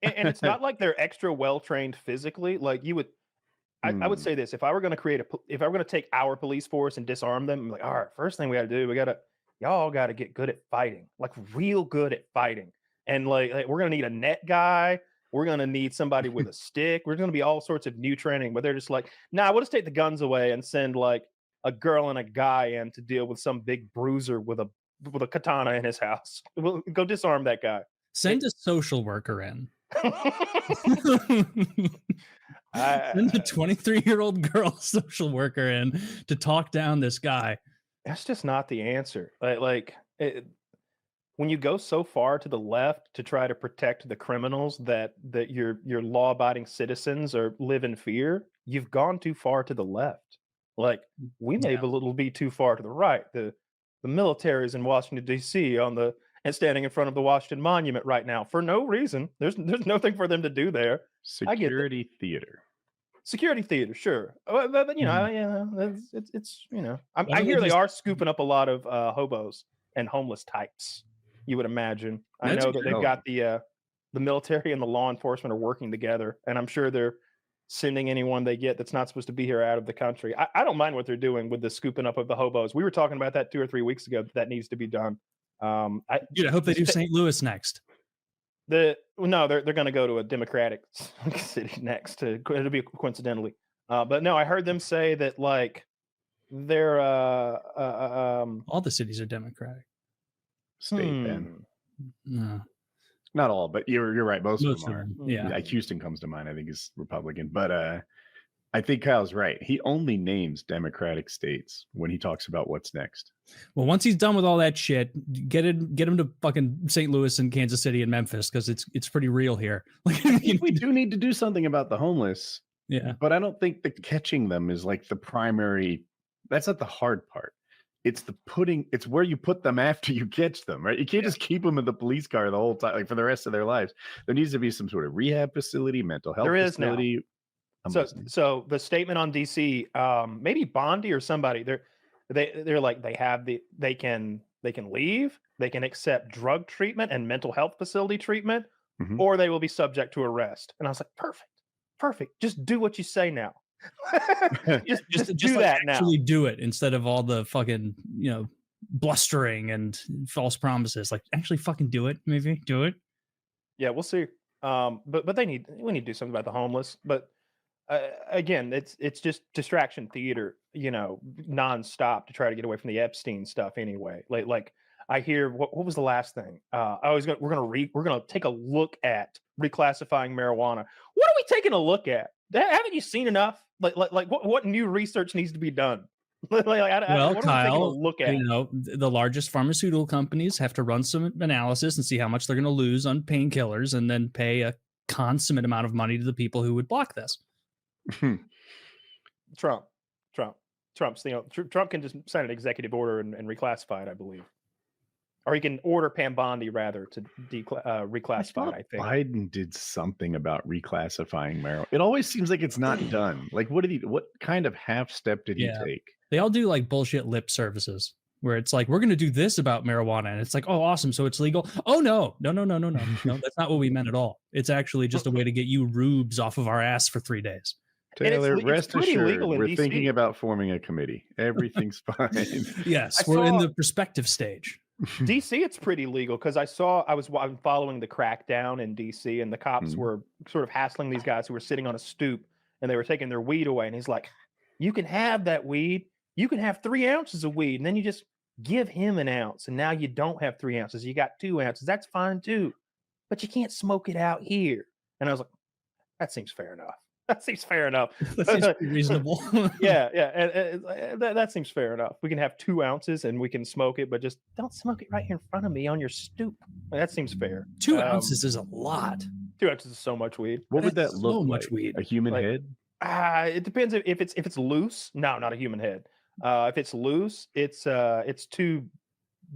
and it's not like they're extra well trained physically. Like you would, I would say this: if I were going to if I were going to take our police force and disarm them, I'm like, all right, first thing we got to do, y'all got to get good at fighting, like real good at fighting, and like we're going to need a net guy. We're going to need somebody with a stick. We're going to be all sorts of new training, but they're just like, nah, we'll just take the guns away and send like a girl and a guy in to deal with some big bruiser with a katana in his house. We'll go disarm that guy. Send a social worker in. Send a 23-year-old girl social worker in to talk down this guy. That's just not the answer. When you go so far to the left to try to protect the criminals that your law-abiding citizens live in fear, you've gone too far to the left. Like we may be a little bit too far to the right. The military is in Washington D.C. and standing in front of the Washington Monument right now for no reason. There's nothing for them to do there. Security theater. Security theater, sure, but you know, it's you know, I hear they are scooping up a lot of hobos and homeless types. You would imagine. I know that they've got the military and the law enforcement are working together, and I'm sure they're sending anyone they get that's not supposed to be here out of the country. I don't mind what they're doing with the scooping up of the hobos. We were talking about that 2 or 3 weeks ago. That needs to be done. I hope they do St. Louis next. They're going to go to a Democratic city next. It'll be coincidentally, but no, I heard them say that like they're all the cities are Democratic. State then. No. Not all, but you're right. Most of them are. Yeah. Like Houston comes to mind, I think is Republican. But I think Kyle's right. He only names Democratic states when he talks about what's next. Well, once he's done with all that shit, get him to fucking St. Louis and Kansas City and Memphis, because it's pretty real here. Like we do need to do something about the homeless. Yeah. But I don't think that catching them is like the primary. That's not the hard part. It's where you put them after you catch them, right? You can't just keep them in the police car the whole time, like for the rest of their lives. There needs to be some sort of rehab facility, mental health facility. So the statement on DC, maybe Bondi or somebody, they're like they can leave, they can accept drug treatment and mental health facility treatment, or they will be subject to arrest. And I was like, perfect. Just do what you say now. just do that now. Actually do it instead of all the fucking, blustering and false promises. Like actually fucking do it. Maybe do it. Yeah, we'll see. But we need to do something about the homeless. But again, it's just distraction theater, nonstop to try to get away from the Epstein stuff anyway. Like I hear what was the last thing? We're gonna take a look at reclassifying marijuana. What are we taking a look at? Haven't you seen enough? Like what new research needs to be done? Kyle, look at? The largest pharmaceutical companies have to run some analysis and see how much they're going to lose on painkillers, and then pay a consummate amount of money to the people who would block this. Trump can just sign an executive order and reclassify it, I believe. Or he can order Pam Bondi rather to reclassify. I think Biden did something about reclassifying marijuana. It always seems like it's not done. Like, what kind of half step did he take? They all do like bullshit lip services where it's like, we're going to do this about marijuana, and it's like, oh, awesome, so it's legal. Oh no, that's not what we meant at all. It's actually just a way to get you rubes off of our ass for 3 days. Taylor, rest assured, we're thinking about forming a committee. Everything's fine. Yes, we're in the perspective stage. DC, it's pretty legal because I'm following the crackdown in DC, and the cops were sort of hassling these guys who were sitting on a stoop, and they were taking their weed away. And he's like, "You can have that weed. You can have 3 ounces of weed, and then you just give him an ounce, and now you don't have 3 ounces. You got 2 ounces. That's fine too, but you can't smoke it out here." And I was like, "That seems fair enough. That seems fair enough. That seems pretty reasonable." Yeah. That seems fair enough. We can have 2 ounces and we can smoke it, but just don't smoke it right here in front of me on your stoop. That seems fair. 2 ounces is a lot. 2 ounces is so much weed. What would that look like? Much weed. A human head? It depends if it's loose. No, not a human head. If it's loose, it's 2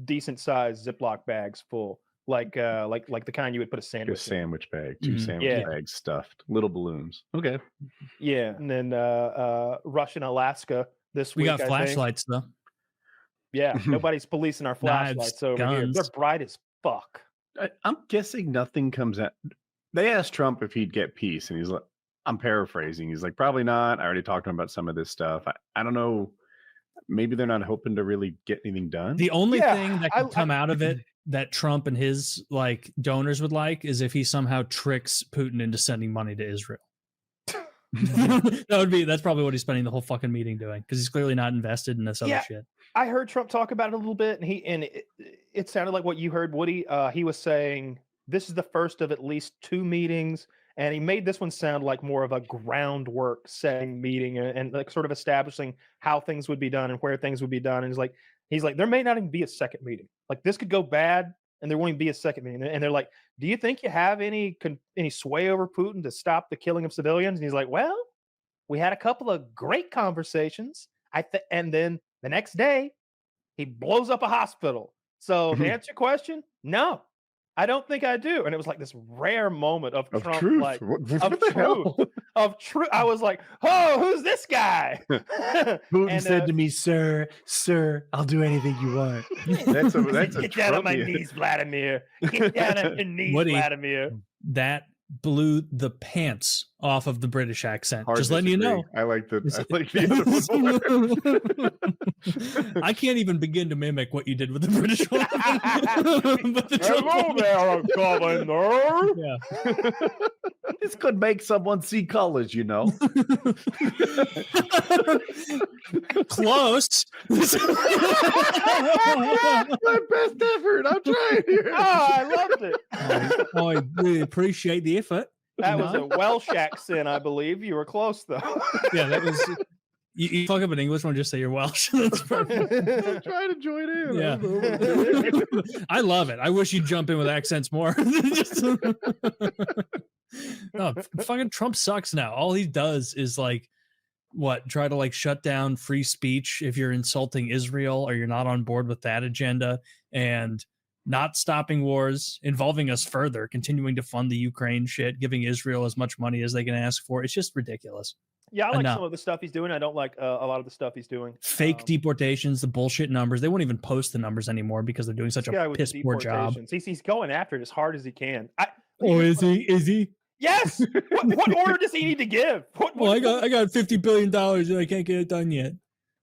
decent sized Ziploc bags full. Like the kind you would put a sandwich. A sandwich bag, 2 sandwich bags stuffed, little balloons. Okay. Yeah, and then Russian Alaska this week. We got flashlights though. Yeah, nobody's policing our flashlights over here. They're bright as fuck. I'm guessing nothing comes out. They asked Trump if he'd get peace, and he's like, I'm paraphrasing. He's like, probably not. I already talked to him about some of this stuff. I don't know. Maybe they're not hoping to really get anything done. The only thing that could come out of it that Trump and his like donors would like is if he somehow tricks Putin into sending money to Israel. That's probably what he's spending the whole fucking meeting doing, because he's clearly not invested in this other shit. I heard Trump talk about it a little bit, and it sounded like what you heard, Woody. He was saying this is the first of at least 2 meetings, and he made this one sound like more of a groundwork setting meeting and like sort of establishing how things would be done and where things would be done. And he's like, there may not even be a second meeting. Like this could go bad, and there won't even be a second meeting. And they're like, do you think you have any sway over Putin to stop the killing of civilians? And he's like, well, we had a couple of great conversations. And then the next day, he blows up a hospital. So to answer your question, no, I don't think I do. And it was like this rare moment of Trump, truth. like Of truth. I was like, oh, who's this guy? Putin said to me, sir, I'll do anything you want. That's a get down on my knees, Vladimir. Get down on your knees, Vladimir. That blew the pants off of the British accent. Just letting you know. I like the other one. I can't even begin to mimic what you did with the British one. Hello there, Governor. Yeah. This could make someone see colors, you know. Close. My best effort. I'm trying here. Oh, I loved it. I really appreciate the effort. That was a Welsh accent, I believe. You were close, though. Yeah, that was. You fuck up an English one, just say you're Welsh. That's perfect. I'm trying to join in. Yeah. I love it. I wish you'd jump in with accents more. No, fucking Trump sucks now. All he does is like try to like shut down free speech if you're insulting Israel or you're not on board with that agenda, and not stopping wars, involving us further, continuing to fund the Ukraine shit, giving Israel as much money as they can ask for. It's just ridiculous. Yeah, I like some of the stuff he's doing. I don't like a lot of the stuff he's doing. Fake deportations, the bullshit numbers. They won't even post the numbers anymore because they're doing such a piss poor job. He's going after it as hard as he can. Is he? Yes. What order does he need to give? I got $50 billion and I can't get it done yet.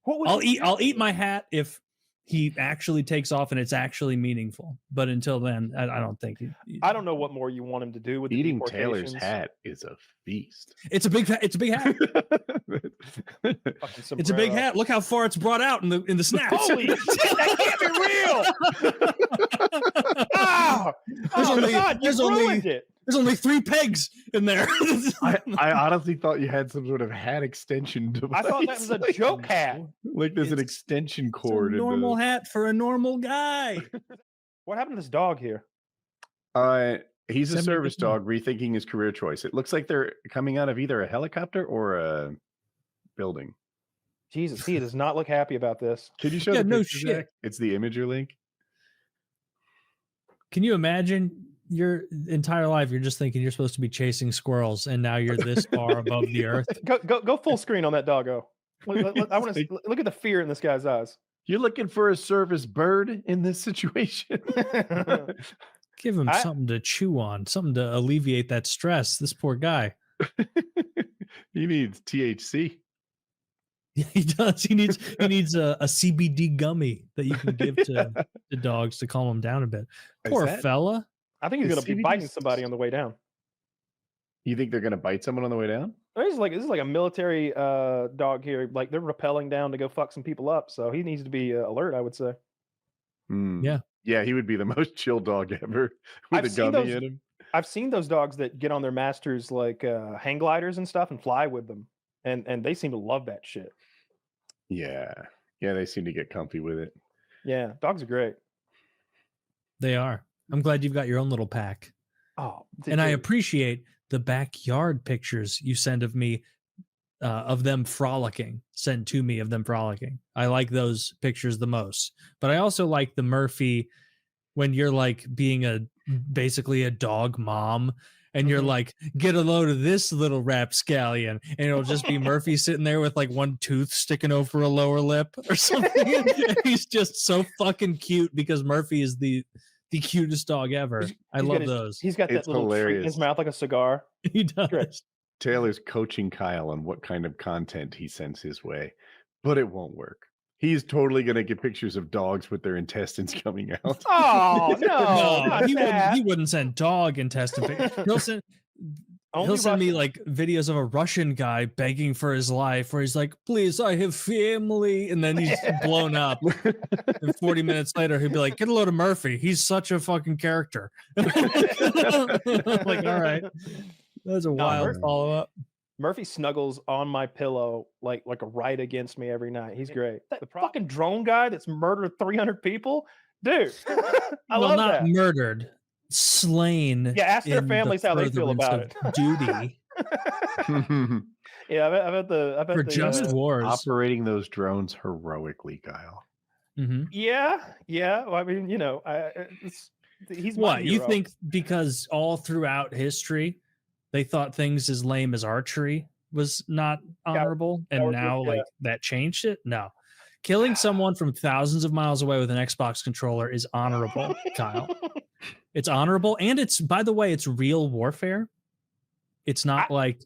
I'll eat my hat if he actually takes off and it's actually meaningful. But until then, I don't think. I don't know what more you want him to do with eating Taylor's hat is a feast. It's a big hat. It's a big hat. Look how far it's brought out in the snaps. Holy shit, that can't be real. There's only 3 pegs in there. I honestly thought you had some sort of hat extension device. I thought that was a joke hat. Like there's an extension cord. It's a normal hat for a normal guy. What happened to this dog here? He's a service dog rethinking his career choice. It looks like they're coming out of either a helicopter or a building. Jesus, he does not look happy about this. Can you show the picture, Zach? It's the Imager link. Can you imagine your entire life you're just thinking you're supposed to be chasing squirrels, and now you're this far above the earth? Go full screen on that doggo. I want to look at the fear in this guy's eyes. You're looking for a service bird in this situation. Give him something to chew on, something to alleviate that stress. This poor guy. He needs THC. Yeah, he does. He needs a CBD gummy that you can give to dogs to calm them down a bit. Poor fella. I think he's going to be biting somebody on the way down. You think they're going to bite someone on the way down? This is like a military dog here. Like they're rappelling down to go fuck some people up. So he needs to be alert, I would say. Yeah. Yeah, he would be the most chill dog ever with a gummy in him. I've seen those dogs that get on their masters like hang gliders and stuff and fly with them. And they seem to love that shit. Yeah. Yeah, they seem to get comfy with it. Yeah, dogs are great. They are. I'm glad you've got your own little pack. Oh, and I appreciate the backyard pictures you send of me, of them frolicking, sent to me of them frolicking. I like those pictures the most. But I also like the Murphy when you're like being basically a dog mom, and you're like, get a load of this little rapscallion, and it'll just be Murphy sitting there with like one tooth sticking over a lower lip or something. He's just so fucking cute because Murphy is the the cutest dog ever. I love those. He's got that It's little treat in his hilarious. mouth like a cigar. He does. Great. Taylor's coaching Kyle on what kind of content he sends his way, but it won't work. He's totally going to get pictures of dogs with their intestines coming out. Oh no, No, not he that. wouldn't send dog intestine pic. Only He'll send me Russian. like videos of a Russian guy begging for his life, where he's like, "Please, I have family," and then he's blown up. And 40 minutes later, he'd be like, "Get a load of Murphy. He's such a fucking character." Like, all right, that's a wild follow up. Murphy snuggles on my pillow like right against me every night. He's great. The fucking drone guy that's murdered 300 people, dude. I love not that. murdered, slain. Yeah, ask their in the families how they feel furtherance about of duty Yeah, I bet the for just wars. Operating those drones heroically, Kyle. Mhm. Yeah. Well, I mean, you know, he's my What you hero. think? Because all throughout history, they thought things as lame as archery was not honorable, and now like that changed it. No, killing someone from thousands of miles away with an Xbox controller is honorable, Kyle. It's honorable, and it's, by the way, it's real warfare. It's not like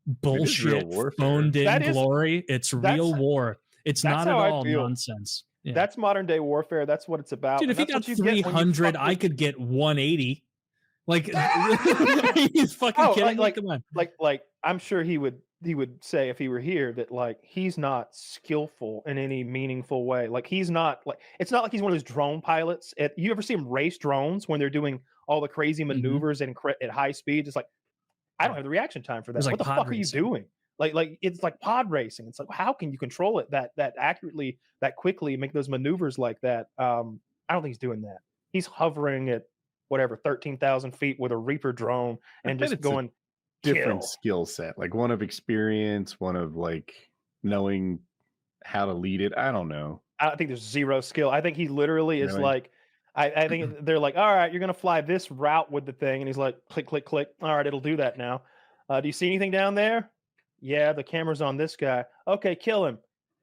bullshit phoned in glory. It's real war. It's not at all nonsense. Yeah. That's modern day warfare. That's what it's about. Dude, if he got 300, I could get 180. Like, he's fucking kidding me. Come on. Like, I'm sure he would say if he were here that like he's not skillful in any meaningful way. Like he's not like, it's not like he's one of those drone pilots. You ever see him race drones when they're doing all the crazy maneuvers and at high speed? It's like, I don't have the reaction time for that. What the fuck are you doing? Like it's like pod racing. It's like, how can you control it that accurately, that quickly, make those maneuvers like that? I don't think he's doing that. He's hovering at whatever 13,000 feet with a Reaper drone and just going different skill set, like one of experience, one of like knowing how to lead it. I don't know. I think there's zero skill. I think he literally is like, I think they're like, all right, you're gonna fly this route with the thing, and he's like, click, click, click. All right, it'll do that now. Do you see anything down there? Yeah, the camera's on this guy. Okay, kill him.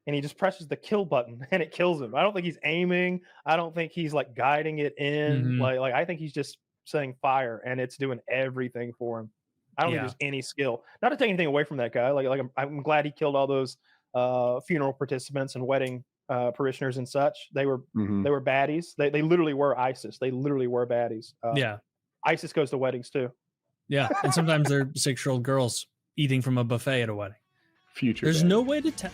And he just presses the kill button and it kills him. I don't think he's aiming. I don't think he's like guiding it in. Like I think he's just saying fire and it's doing everything for him. I don't think there's any skill. Not to take anything away from that guy. Like I'm glad he killed all those funeral participants and wedding parishioners and such. They were baddies. They literally were ISIS. They literally were baddies. ISIS goes to weddings too. Yeah, and sometimes they're 6-year-old girls eating from a buffet at a wedding. Future. There's no way to tell.